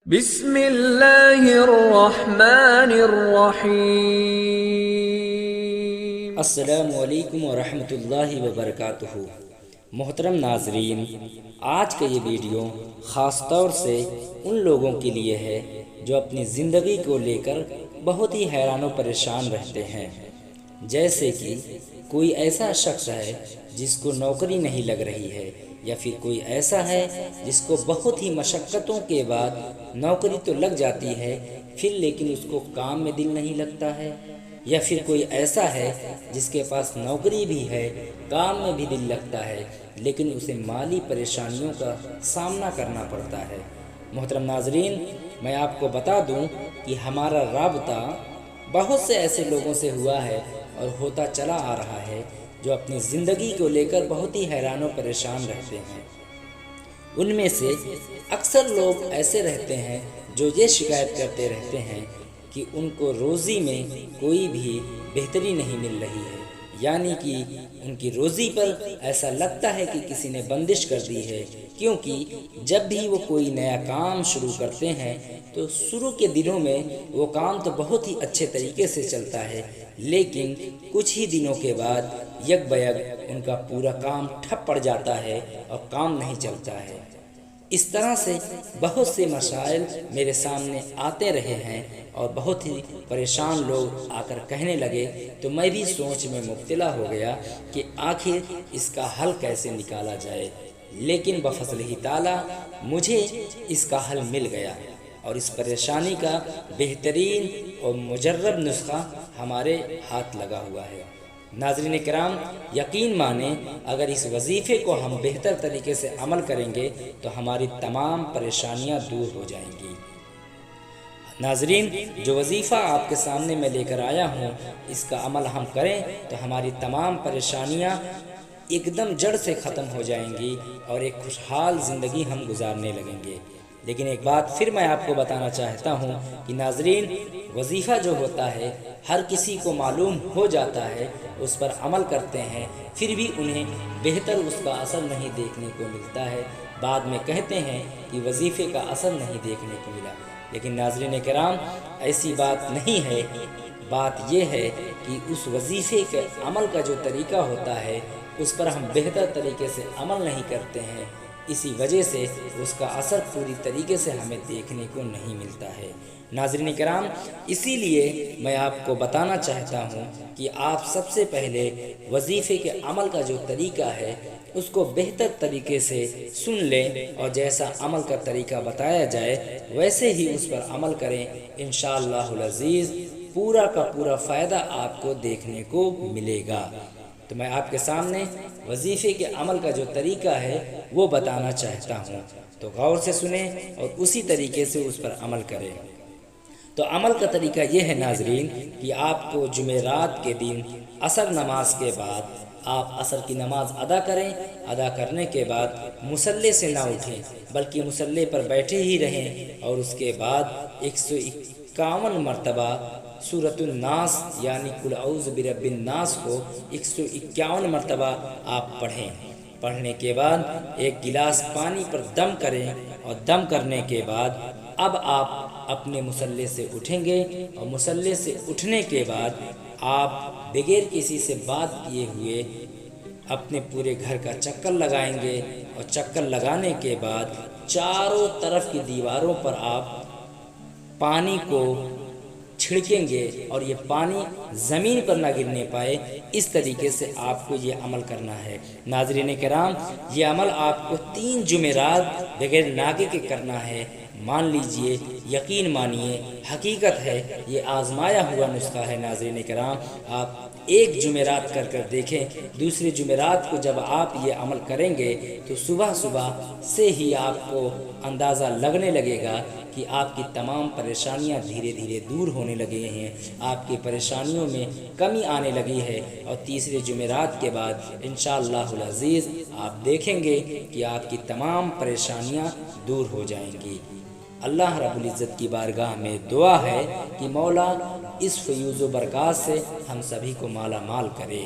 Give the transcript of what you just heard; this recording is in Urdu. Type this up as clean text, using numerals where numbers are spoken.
بسم اللہ الرحمن الرحیم۔ السلام علیکم ورحمۃ اللہ وبرکاتہ۔ محترم ناظرین، آج کا یہ ویڈیو خاص طور سے ان لوگوں کے لیے ہے جو اپنی زندگی کو لے کر بہت ہی حیران و پریشان رہتے ہیں۔ جیسے کہ کوئی ایسا شخص ہے جس کو نوکری نہیں لگ رہی ہے، یا پھر کوئی ایسا ہے جس کو بہت ہی مشقتوں کے بعد نوکری تو لگ جاتی ہے، پھر لیکن اس کو کام میں دل نہیں لگتا ہے، یا پھر کوئی ایسا ہے جس کے پاس نوکری بھی ہے، کام میں بھی دل لگتا ہے، لیکن اسے مالی پریشانیوں کا سامنا کرنا پڑتا ہے۔ محترم ناظرین، میں آپ کو بتا دوں کہ ہمارا رابطہ بہت سے ایسے لوگوں سے ہوا ہے اور ہوتا چلا آ رہا ہے جو اپنی زندگی کو لے کر بہت ہی حیران و پریشان رہتے ہیں۔ ان میں سے اکثر لوگ ایسے رہتے ہیں جو یہ شکایت کرتے رہتے ہیں کہ ان کو روزی میں کوئی بھی بہتری نہیں مل رہی ہے، یعنی کہ ان کی روزی پر ایسا لگتا ہے کہ کسی نے بندش کر دی ہے، کیونکہ جب بھی وہ کوئی نیا کام شروع کرتے ہیں تو شروع کے دنوں میں وہ کام تو بہت ہی اچھے طریقے سے چلتا ہے، لیکن کچھ ہی دنوں کے بعد یک بیک ان کا پورا کام ٹھپ پڑ جاتا ہے اور کام نہیں چلتا ہے۔ اس طرح سے بہت سے مسائل میرے سامنے آتے رہے ہیں اور بہت ہی پریشان لوگ آ کر کہنے لگے، تو میں بھی سوچ میں مبتلا ہو گیا کہ آخر اس کا حل کیسے نکالا جائے، لیکن بفضلہ تعالی مجھے اس کا حل مل گیا، اور اس پریشانی کا بہترین اور مجرب نسخہ ہمارے ہاتھ لگا ہوا ہے۔ ناظرین کرام، یقین مانیں اگر اس وظیفے کو ہم بہتر طریقے سے عمل کریں گے تو ہماری تمام پریشانیاں دور ہو جائیں گی۔ ناظرین، جو وظیفہ آپ کے سامنے میں لے کر آیا ہوں، اس کا عمل ہم کریں تو ہماری تمام پریشانیاں ایک دم جڑ سے ختم ہو جائیں گی اور ایک خوشحال زندگی ہم گزارنے لگیں گے۔ لیکن ایک بات پھر میں آپ کو بتانا چاہتا ہوں کہ ناظرین، وظیفہ جو ہوتا ہے ہر کسی کو معلوم ہو جاتا ہے، اس پر عمل کرتے ہیں، پھر بھی انہیں بہتر اس کا اثر نہیں دیکھنے کو ملتا ہے۔ بعد میں کہتے ہیں کہ وظیفے کا اثر نہیں دیکھنے کو ملا، لیکن ناظرین کرام ایسی بات نہیں ہے۔ بات یہ ہے کہ اس وظیفے کے عمل کا جو طریقہ ہوتا ہے اس پر ہم بہتر طریقے سے عمل نہیں کرتے ہیں، اسی وجہ سے اس کا اثر پوری طریقے سے ہمیں دیکھنے کو نہیں ملتا ہے۔ ناظرین کرام، اسی لیے میں آپ کو بتانا چاہتا ہوں کہ آپ سب سے پہلے وظیفے کے عمل کا جو طریقہ ہے اس کو بہتر طریقے سے سن لیں، اور جیسا عمل کا طریقہ بتایا جائے ویسے ہی اس پر عمل کریں۔ انشاءاللہ العزیز پورا کا پورا فائدہ آپ کو دیکھنے کو ملے گا۔ تو میں آپ کے سامنے وظیفے کے عمل کا جو طریقہ ہے وہ بتانا چاہتا ہوں، تو غور سے سنیں اور اسی طریقے سے اس پر عمل کریں۔ تو عمل کا طریقہ یہ ہے ناظرین کہ آپ کو جمعرات کے دن عصر نماز کے بعد آپ عصر کی نماز ادا کریں۔ ادا کرنے کے بعد مصلی سے نہ اٹھیں بلکہ مصلی پر بیٹھے ہی رہیں، اور اس کے بعد 151 مرتبہ سورۃ الناس یعنی قل اعوذ برب الناس کو 151 مرتبہ آپ پڑھیں۔ پڑھنے کے بعد ایک گلاس پانی پر دم کریں، اور دم کرنے کے بعد اب آپ اپنے مصلی سے اٹھیں گے، اور مصلی سے اٹھنے کے بعد آپ بغیر کسی سے بات کیے ہوئے اپنے پورے گھر کا چکر لگائیں گے، اور چکر لگانے کے بعد چاروں طرف کی دیواروں پر آپ پانی کو چھڑکیں گے، اور یہ پانی زمین پر نہ گرنے پائے، اس طریقے سے آپ کو یہ عمل کرنا ہے۔ ناظرین کرام، یہ عمل آپ کو 3 جمعرات بغیر ناگے کے کرنا ہے۔ مان لیجئے، یقین مانیے، حقیقت ہے، یہ آزمایا ہوا نسخہ ہے۔ ناظرین کرام، آپ ایک جمعرات کر دیکھیں، دوسرے جمعرات کو جب آپ یہ عمل کریں گے تو صبح صبح سے ہی آپ کو اندازہ لگنے لگے گا کہ آپ کی تمام پریشانیاں دھیرے دھیرے دور ہونے لگے ہیں، آپ کی پریشانیوں میں کمی آنے لگی ہے، اور تیسرے جمعرات کے بعد انشاءاللہ العزیز آپ دیکھیں گے کہ آپ کی تمام پریشانیاں دور ہو جائیں گی۔ اللہ رب العزت کی بارگاہ میں دعا ہے کہ مولا اس فیوز و برکات سے ہم سبھی کو مالا مال کرے۔